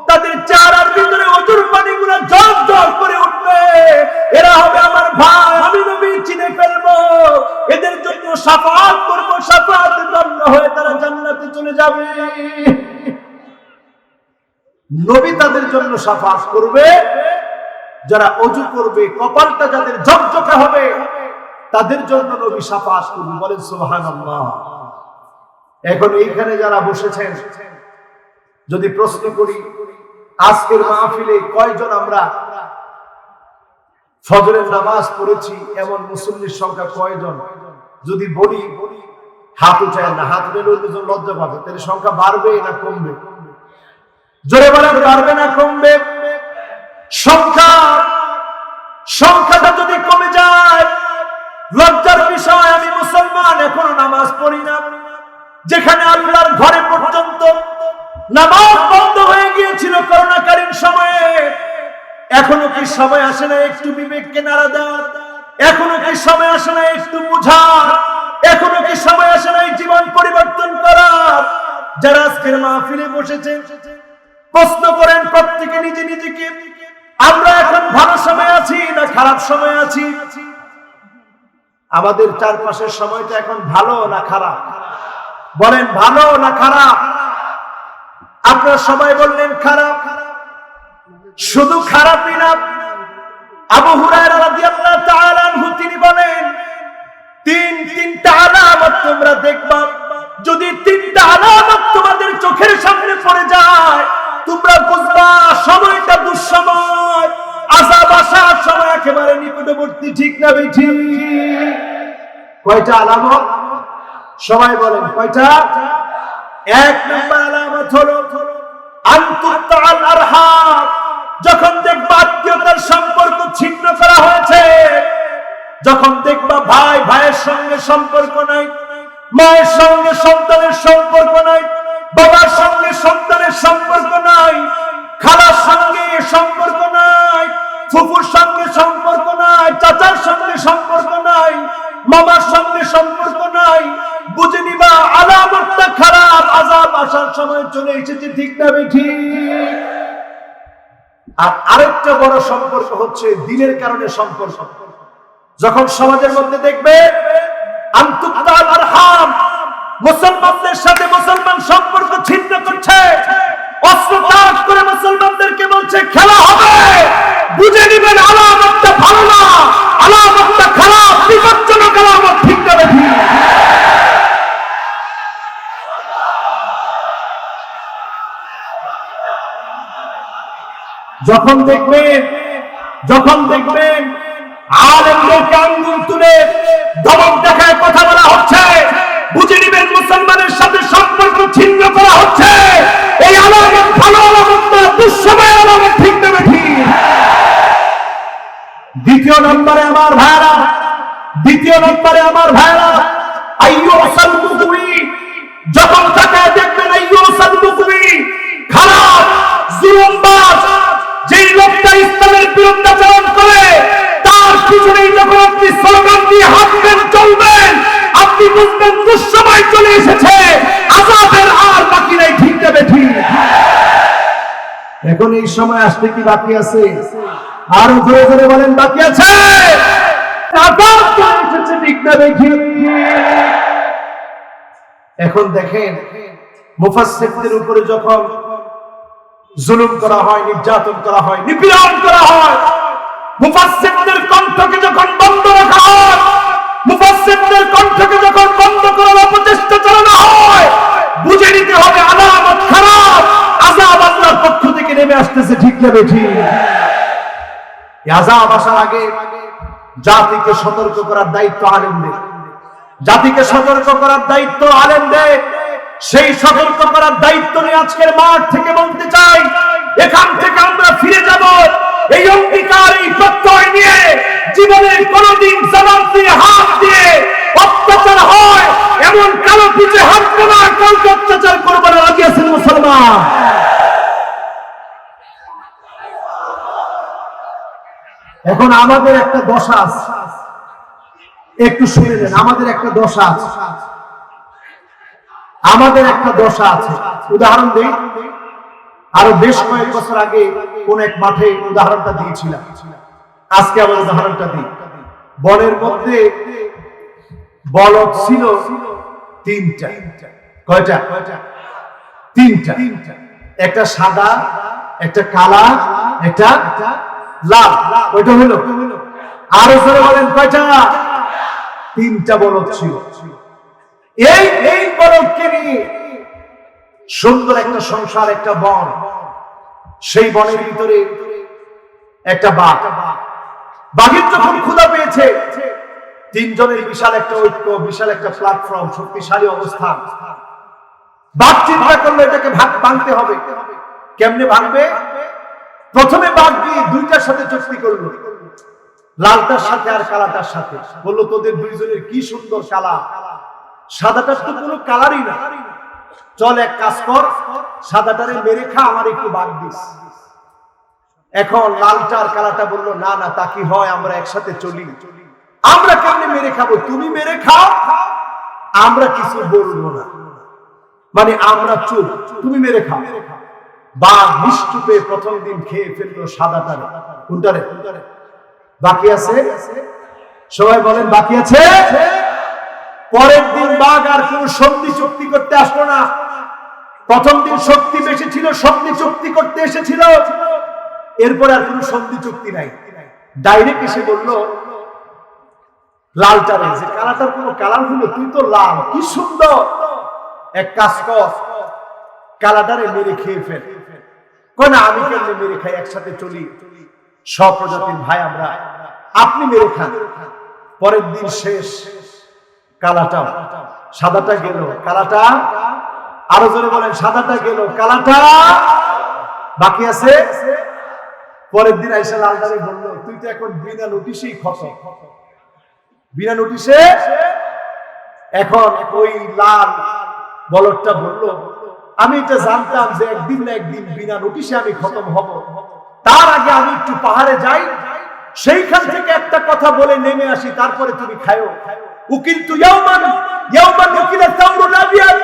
তাদের চেহারার ভিতরে ওজুর পানিগুলো ঝল ঝল করে উঠবে। এরা হবে আমার ভাই, আমি নবী চিনে ফেলবো, এদের জন্য শাফাআত করব, শাফাআতের জন্য হয়ে তারা জান্নাতে চলে যাবে। নবী তাদের জন্য শাফাআত করবে যারা ওযু করবে, কপালটা যাদের ঝকঝকে হবে, তাদের জন্য নবী শাফাআত করবে। বলেন সুবহানাল্লাহ। এখন এইখানে যারা বসেছেন, যদি প্রশ্ন করি, আজকের মাহফিলে কয়জন আমরা ফজরের নামাজ পড়েছি এমন মুসল্লির সংখ্যা কয়জন? যদি বলি হাত উঠায় না, হাত উঠে লোকজন লজ্জা পাবে, তাহলে সংখ্যা বাড়বে না কমবে? জোরে বলেন, বাড়বে না কমবে? সংখ্যাটা যদি কমে যায় লজ্জার বিষয়। আমি মুসলমান, এখনো নামাজ পড়ি না। যেখানে আল্লাহর ঘরে পর্যন্ত নামাজ বন্ধ হয়ে গিয়েছিল করোনাকালীন সময়ে, এখনো কি সময় আসে না একটু বিবেককে নাড়া দেওয়ার? এখনো কি সময় আসে না একটু বোঝার? এখনো কি সময় আসে না জীবন পরিবর্তন করার? যারা আজকের মাহফিলে বসেছেন, প্রশ্ন করেন প্রত্যেকে নিজে নিজেকে, আমরা এখন ভালো সময় আছি না খারাপ সময় আছি? আমাদের চারপাশের সময়টা এখন ভালো না খারাপ? বলেন ভালো না খারাপ? আপনার সময় বললেন খারাপ। শুধু খারাপই না, আবু হুরায়রা রাদিয়াল্লাহু তাআলা আনহু তিনি বলেন, তিনটা আলামত তোমরা দেখবা, যদি তিনটা আলামত তোমাদের চোখের সামনে পড়ে যায় তোমরা বুঝবা সময়টা দুঃসময়, আযাব আসার সময় একেবারে নিকটবর্তী। ঠিক না বেঠি? কয়টা আলামত? সবাই বলেন কয়টা? এক নম্বর আলামত হলো আনতুতাল আরহাম, যখন দেখবা আত্মীয়তার সম্পর্ক ছিন্ন করা হয়েছে, যখন দেখবা ভাই ভাইয়ের সঙ্গে সম্পর্ক নাই, মায়ের সঙ্গে সন্তানের সম্পর্ক নাই, বাবার সঙ্গে সন্তানের সম্পর্ক নাই, খালার সঙ্গে সম্পর্ক নাই, ফুফুর সঙ্গে সম্পর্ক নাই, চাচার সঙ্গে সম্পর্ক নাই, মামার সঙ্গে সম্পর্ক নাই, বুঝে নিবা আলামতটা খারাপ, আযাব আসার সময় চলে এসেছে। ঠিক না বেঠি? আর আরেকটা বড় সম্পর্ক হচ্ছে দিনের কারণে সম্পর্ক। যখন সমাজের মধ্যে দেখবে আনতুতাল আরহাম, মুসলমানদের সাথে মুসলমান সম্পর্ক ছিন্ন করছে, অস্ত্র তাক করে মুসলমানদেরকে বলছে খেলা হবে, বুঝে নেবেন আলামতটা ভালো না, আলামতটা খারাপ, বিপজ্জনক আলামত। ঠিক না বেঠি? যখন দেখবেন আলেমদেরকে আঙ্গুল তুলে দমক দেখায় কথা বলা হচ্ছে, বুঝে নিবেন মুসলমানের সাথে সম্পর্ক ছিন্ন করা হচ্ছে। এই আলামত ভালো আলামত না, দুঃসময়ের আলামত। ঠিক না বেঠি? দ্বিতীয় নম্বরে আমার ভাইরা, আইয়ুসাল মুকবি, যখন তাকায় দেখবেন আইয়ুসাল মুকবি, খারাপ জুলুমবাজ, যেই লোকটা ইসলামের বিরুদ্ধাচরণ করে তার পিছনেই যখন আপনি স্লোগান দিয়ে হাঁটবেন চলবেন, আপনি বুঝবেন দুঃসময় চলে এসেছে, আযাবের আর বাকি নাই। ঠিক না বেঠি? এখন এই সময় আসতে কি বাকি আছে? আরো জোরে জোরে বলেন বাকি আছে। আযাব চলে এসেছে। ঠিক না বেঠি? এখন দেখেন মুফাসসিরদের উপরে যখন জুলুম করা হয়, নির্যাতন করা হয়, নিপীড়ন করা হয়, মুফাসসিরদের কণ্ঠকে যখন বন্ধ রাখা হয়, মুফাসসিরদের কণ্ঠকে যখন বন্ধ করার অপচেষ্টা চালানো হয়, বুঝে নিতে হবে আলামত খারাপ, আযাব আল্লাহর পক্ষ থেকে নেমে আসতেছে। ঠিক না বেঠি? এই আযাব আসার আগে জাতিকে সতর্ক করার দায়িত্ব আলেমদের। জাতিকে সতর্ক করার দায়িত্ব আলেমদের। সেই সতর্ক করার দায়িত্ব নিয়ে আজকের মাঠ থেকে বলতে চাই, এখান থেকে আমরা ফিরে যাব এই অঙ্গীকার, এই প্রত্যয় নিয়ে, জীবনের কোনদিন জবাব দিয়ে হাত দিয়ে অত্যাচার হয় এমন কালো পিছে হাঁটবো না, কাউকে অত্যাচার করবো না। রাজি আছেন মুসলমান? এখন আমাদের একটা দশা আছে, একটু শুনে নেন। আমাদের একটা দশা আছে, উদাহরণ দেই। আরো বেশ কয়েক বছর আগে কোন এক মাঠে উদাহরণটা দিয়েছিলাম, আজকে আবার উদাহরণটা দিই। বনের মধ্যে বলদ ছিল তিনটা। কয়টা? তিনটা। একটা সাদা, একটা কালা, একটা লাল। ওইটা হলো। আরো জোরে বলেন কয়টা? তিনটা বলদ ছিল। এই বলদকে নিয়ে সুন্দর একটা সংসার, একটা বন। সেই বনের ভিতরে একটা বাঘ। বাঘের যখন ক্ষুধা পেয়েছে, তিনজনের বিশাল একটা ঐক্য, বিশাল একটা প্ল্যাটফর্ম, শক্তিশালী অবস্থান। বাঘ চিন্তা করলো এটাকে ভাঙতে হবে। কেমনে ভাঙবে? প্রথমে বাঘ গিয়ে দুইটার সাথে চুক্তি করলো, লালটার সাথে আর কালাটার সাথে। বললো তোদের দুইজনের কি সুন্দর কালা, সাদাটার তো কোনো কালারই না, চল এক কাজ কর, সাদাটারে মেরে খা, আমার একটু বাঘ দিস। এখন লালটা আর কালাটা বললো না না তা কি হয়, আমরা একসাথে চলি। আমরা কেমনে মেরে খাবো, তুমি মেরে খাও, আমরা কিছু বলবো না, মানে আমরা চুপ, তুমি মেরে খাও। বাঘ নিশ্চুপে প্রথম দিন খেয়ে ফেললো সাদাটারে। কোনটারে? বাকি আছে? সবাই বলেন বাকি আছে। পরের দিন বাঘ আর কোন সন্ধি চুক্তি করতে আসলো না। প্রথম দিন শক্তি বেশি ছিল, সন্ধি চুক্তি করতে এসেছিল, এরপর আর কোন সন্ধি চুক্তি নাই। ডাইরেক্ট এসে বলল লালটারে যে কালাটার কোন কালার হলো, তুই তো লাল, কি সুন্দর, এক কাজ কর, কালাটারে মেরে খেয়ে ফেল। কয় না আমি কেন মেরে খাই, একসাথে চলি, সব প্রজাতির ভাই আমরা, আপনি মেরে খান। পরের দিন শেষ, কালাটা সাদাটা গেল, কালাটা আরো জোরে বলেন, সাদাটা গেল, কালাটা বাকি আছে। পরের দিন আইসা লালটারে বললো তুই তো এখন বিনা নোটিশেই খতম, বিনা নোটিশে। এখন ওই লাল বলদটা বললো আমি এটা জানতাম যে একদিন না একদিন বিনা নোটিশে আমি খতম হব, তার আগে আমি একটু পাহাড়ে যাই, সেইখান থেকে একটা কথা বলে নেমে আসি, তারপরে তুমি খায়ো। উকিল তু ইয়াওমান ইয়াওমান উকিলা তামরু নাবিয়াত,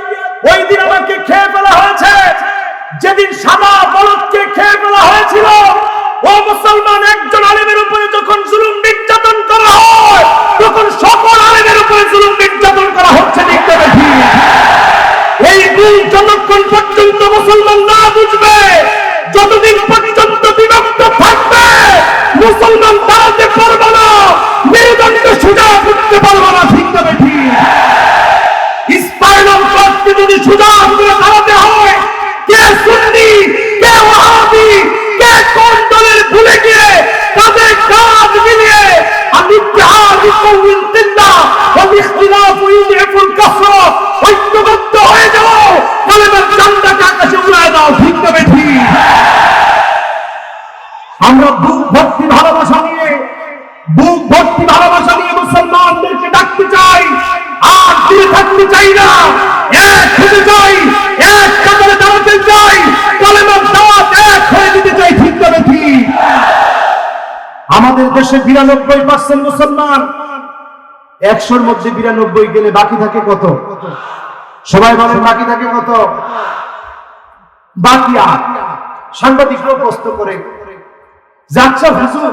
ওই দিন আমাকে খেয়ে ফেলা হয়েছে যেদিন সাদা বলদকে খেয়ে ফেলা হয়েছিল। ও মুসলমান, একজন আলেমের উপরে যখন জুলুম নির্যাতন করা হয়, তখন সকল আলেমের উপরে জুলুম নির্যাতন করা হচ্ছে, দেখতে পাচ্ছি। এই ভুল যতক্ষণ পর্যন্ত মুসলমান না বুঝবে, যতদিন পর্যন্ত বিভক্ত থাকবে, মুসলমান দাঁড়াতে পারবে না, মেরুদণ্ড সোজা করতে পারবে না, ঠিক না বেঠি? স্পাইনাল কর্ডকে যদি সোজা করে দাঁড়াতে হয়, কে সুন্নি, কে ওয়াহাবি, কে কোন দলের ভুলে গিয়ে তাদের কাঁধ মিলিয়ে আমি ইত্তেহাদ কওমিল জিন্নাহ ওয়া ইখতিলাফ ইউযিফুল কাসরা, ঐক্যবদ্ধ হয়ে যাও, কালেমার ঝান্ডাকে আকাশে উড়ায় দাও, ঠিক না বেঠি? আমরা বুক ভর্তি ভালোবাসা নিয়ে, বুক ভর্তি ভালোবাসা নিয়ে মুসলমানদেরকে ডাকতে চাই, আর দূরে থাকতে চাই না, এক হতে চাই, এক কাতারে দাঁড়াতে চাই, কালেমার দাওয়াত এক হয়ে দিতে চাই, ঠিক না বেঠি? আমাদের দেশে ৯২% মুসলমান, ১০০-র মধ্যে ৯২ গেলে বাকি থাকে কত? সবাই বলেন বাকি থাকে কত? বাকি ৮। সাংবাদিকরা প্রশ্ন করে যাচ্ছে হুজুর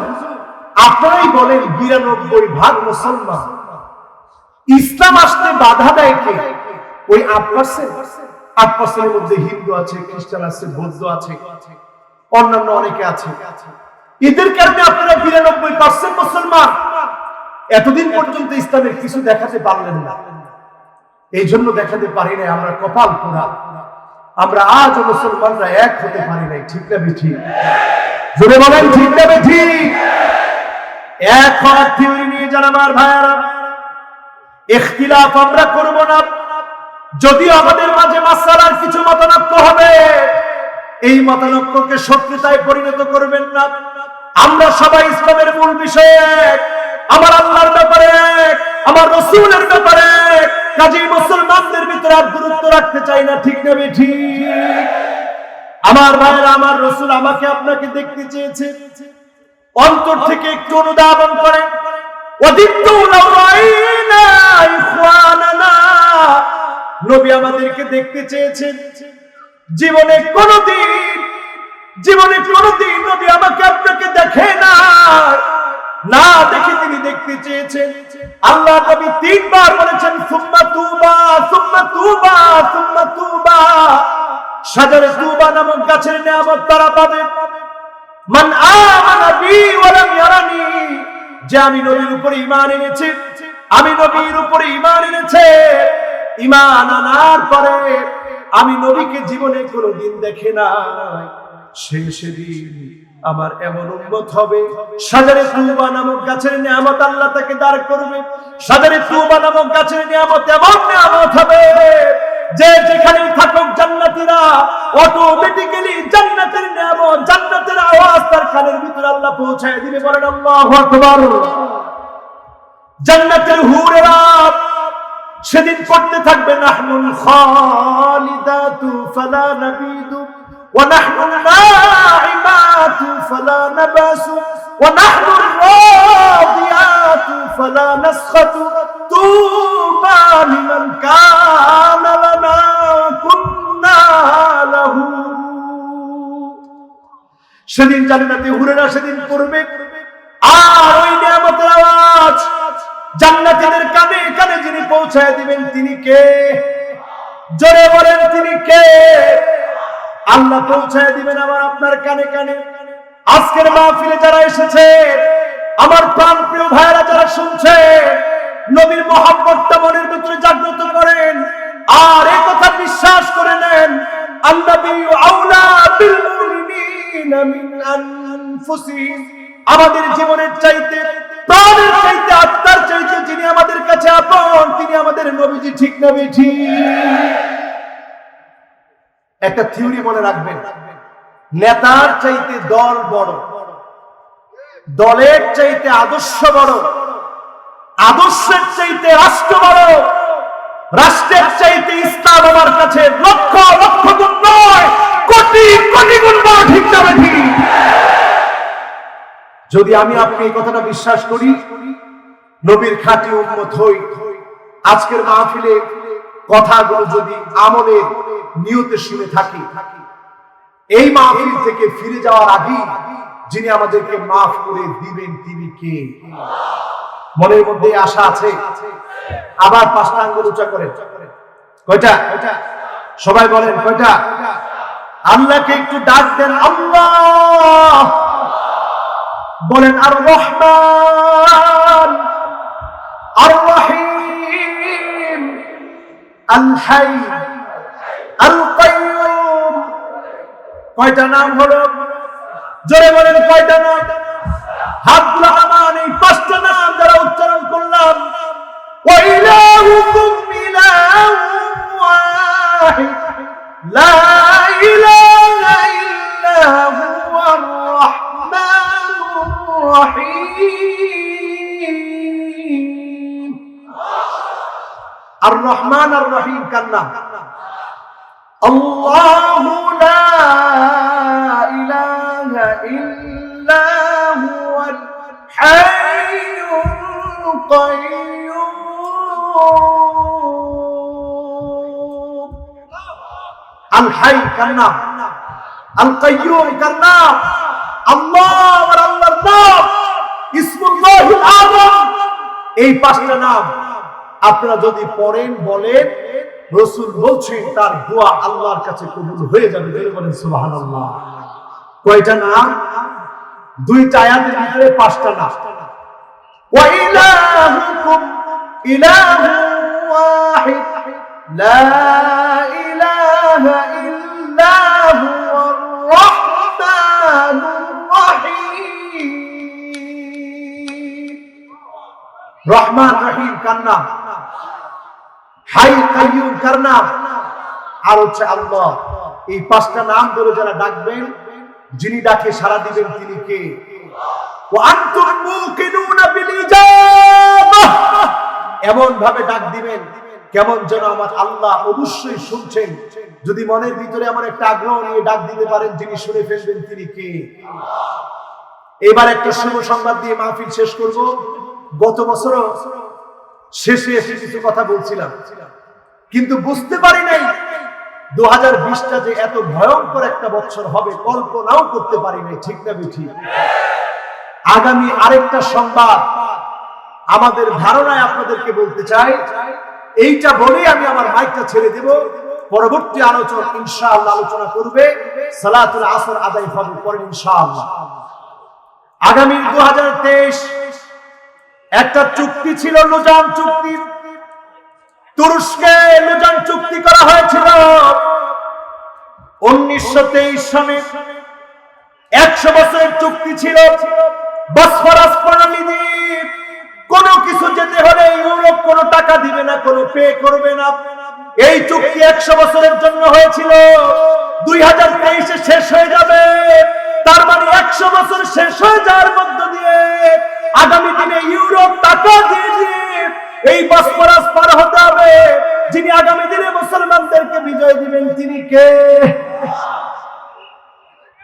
আপনারাই বলেন ৯২% মুসলমান, ইসলাম আসতে বাধা দেয় কে? ওই ৮%-এর মধ্যে হিন্দু আছে, খ্রিস্টান আছে, বৌদ্ধ আছে, অন্যান্য অনেকে আছে। এদের কারণে আপনারা ৯২% মুসলমান এতদিন পর্যন্ত ইসলামের কিছু দেখাতে পারলেন না। এই জন্য দেখাতে পারি নাই, আমরা কপাল পোড়া, আমরা আজ মুসলমানরা এক হতে পারি নাই, ঠিক না বেঠি? জোরে বলেন ঠিক না বেঠি? এক হওয়ার থিওরি নিয়ে যান আমার ভাইয়ারা, ইখতিলাফ আমরা করব না। যদিও আমাদের মাঝে মাসআলার কিছু মতানৈক্য হবে, এই মতানৈক্যকে শত্রুতায় পরিণত করবেন না। আমরা সবাই ইসলামের মূল বিষয়ে এক, আমার আল্লাহর ব্যাপারে এক, আমার রাসূলের ব্যাপারে এক, কাজেই মুসলমানদের ভিতরে আর দূরত্ব রাখতে চাই না, ঠিক না বেঠি? আমার ভাইরা, আমার রাসূল আমাকে আপনাকে দেখতে চেয়েছে, অন্তর থেকে একটু অনুধাবন করেন। ওয়াদিতু লাউ রাইনা ইখওয়ানানা, নবী আমাদেরকে দেখতে চেয়েছেন। জীবনে কোনদিন নবী আমাকে আপনাকে দেখে না, না দেখে তিনি দেখতে চেয়েছেন। আল্লাহ নবী ৩ বার বলেছেন সুম্মা তুবা সুম্মা তুবা সুম্মা তুবা, শাজারে তুবা নামক গাছের নিয়ামত তারা পাবে। মান আমানা বি ওয়া লাম ইয়ারানি, যে আমি নবীর উপরে ঈমান এনেছে, আমি নবীর উপরে ঈমান এনেছে, ঈমান আনার পরে আমি নবীকে জীবনে কোনোদিন দেখে না, সেদিন আমার এমন উম্মত হবে, শাজারে তুবা নামক গাছের নিয়ামত আল্লাহ তাকে দাঁড় করবে। শাজারে তুবা নামক গাছের নিয়ামত এমন নিয়ামত হবে যে যেখানে থাকুক জান্নাতীরা অটোমেটিক্যালি জান্নাতের নিয়ামত, জান্নাতের আওয়াজ তার কানের ভিতরে আল্লাহ পৌঁছায় দিবে। বলেন আল্লাহু আকবার। জান্নাতের হুরেরা সেদিন পড়তে থাকবে নাহনুল খালিদাতু ফালা নাবিদু ওয়া নাহনুল নাঈমাত الحاملات فلا نبأس ونحن الراضيات فلا نسخط طوبى لمن كان لنا وكنا له সেদিন জান্নাতে হুরেরা সেদিন পড়বে আর ওই নিয়ামতের আওয়াজ জান্নাতীদের কানে কানে যিনি পৌঁছায় দিবেন তিনি কে? জোরে বলেন তিনি কে? আল্লাহ পৌঁছায় দিবেন আমার আপনার কানে কানে। আজকের মাহফিলে যারা এসেছে, আমার প্রাণপ্রিয় ভাইরা যারা শুনছে, নবীর মহব্বতটা মনের ভিতরে জাগ্রত করেন আর এই কথা বিশ্বাস করে নেন, আন-নাবিয়্যু আওলা বিল মুমিনিনা মিন আনফুসিহিম। আমাদের জীবনের চাইতে, প্রাণের চাইতে, আত্মার চাইতে যিনি আমাদের কাছে আপন তিনি আমাদের নবীজি। ঠিক না বেঠি? একটা থিওরি মনে রাখবেন, নেতার চাইতে দল বড়, দলের চাইতে আদর্শ বড়, আদর্শের চাইতে রাষ্ট্র বড়, রাষ্ট্রের চাইতে ইসলাম আমার কাছে লক্ষ লক্ষ গুণ নয়, কোটি কোটি গুণ বড়। ঠিক না বেঠি? যদি আমি আপনি এই কথাটা বিশ্বাস করি, নবীর খাঁটি উম্মত হই, আজকের মাহফিলে কথাগুলো যদি আমলের নিয়তে শুনে থাকি, এই মাহফিল থেকে ফিরে যাওয়ার আগে যিনি আমাদেরকে মাফ করে দিবেন তিনি কে? মনের মধ্যে আশা আছে? আবার 5টা আঙ্গুল উঁচা করেন। কয়টা? সবাই বলেন কয়টা? আল্লাহকে একটু ডাক দেন, আল্লাহ বলেন। আর রহমান, আর রহিম, আল হাই, আল কাইয়ুম। কয়টা নাম হলো? জোরে বলেন কয়টা নাম? হাতগুলো নামান। এই 5টা নাম যারা উচ্চারণ করলাম, ওয়া ইলাহুকুম ইলাহুন ওয়াহিদ লা ইলাহা ইল্লা হুয়ার রাহমানুর রহিম। আর রহমান আর রহিম কার নাম? আল্লাহু লা ইলাহা ইল্লা হুয়াল হাইয়ুল কাইয়্যুম। আল হাই কার নাম? আল কাইয়্যুম কার নাম? আল্লাহ আর আল্লাহর নাম ইসমুল্লাহিল আযম। এই 5টা নাম আপনারা যদি পড়েন, বলেন, রাসূল বলছেন তার দোয়া আল্লাহর কাছে কবুল হয়ে যাবে। বলেন সুবহানাল্লাহ। কয়টা নাম? 2টা আয়াতের ভিতরে 5টা নাম। ওয়া ইলাহুকুম ইলাহুন ওয়াহিদ লা ইলাহা ইল্লা হুয়ার রাহমানুর রহিম। রহমান রহিম কার নাম? হাই কাইয়ুম কার নাম? আর হচ্ছে আল্লাহ। এই 5টা নাম ধরে যারা ডাকবেন, যিনি ডাকে সাড়া দিবেন তিনি কে? ওয়া আনতুম মুকিনুনা বিল ইজাবাহ। এমন ভাবে ডাক দিবেন কেমন যেন আমার আল্লাহ অবশ্যই শুনছেন। যদি মনের ভিতরে আমার একটা আগ্রহ নিয়ে ডাক দিতে পারেন, যিনি শুনে ফেলবেন তিনি কে? এবার একটা শুভ সংবাদ দিয়ে মাহফিল শেষ করব। গত বছর শেষে এসে কিছু কথা বলছিলাম, কিন্তু বুঝতে পারি নাই 2020টা যে এত ভয়ঙ্কর একটা বছর হবে কল্পনাও করতে পারি নাই। ঠিক না বেঠি? আগামী আরেকটা সংবাদ আমাদের ধারণায় আপনাদেরকে বলতে চাই। এইটা বলেই আমি আমার মাইকটা ছেড়ে দেব। পরবর্তী আলোচনা ইনশাআল্লাহ আলোচনা করবে সালাতুল আসর আদায় হবে পরে ইনশাআল্লাহ। আগামী 2023 একটা চুক্তি ছিল, লুজান চুক্তি। তুরস্কে লুজান চুক্তি করা হয়েছিল 1923 সালে। 100 বছরের চুক্তি ছিল। বসফরাস প্রণালী দিয়ে কোনো কিছু যেতে হলে ইউরোপ কোনো টাকা দিবে না, কোনো পে করবে না। এই চুক্তি 100 বছরের জন্য হয়েছিল। 2023-এ শেষ হয়ে যাবে। তার মানে 100 বছর শেষ হয়ে যাওয়ার মধ্য দিয়ে আগামী দিনে ইউরোপ টাকা দিয়ে দিয়ে এই বসফরাস পার হতে হবে। যিনি আগামী দিনে মুসলমানদেরকে বিজয় দিবেন তিনি কে?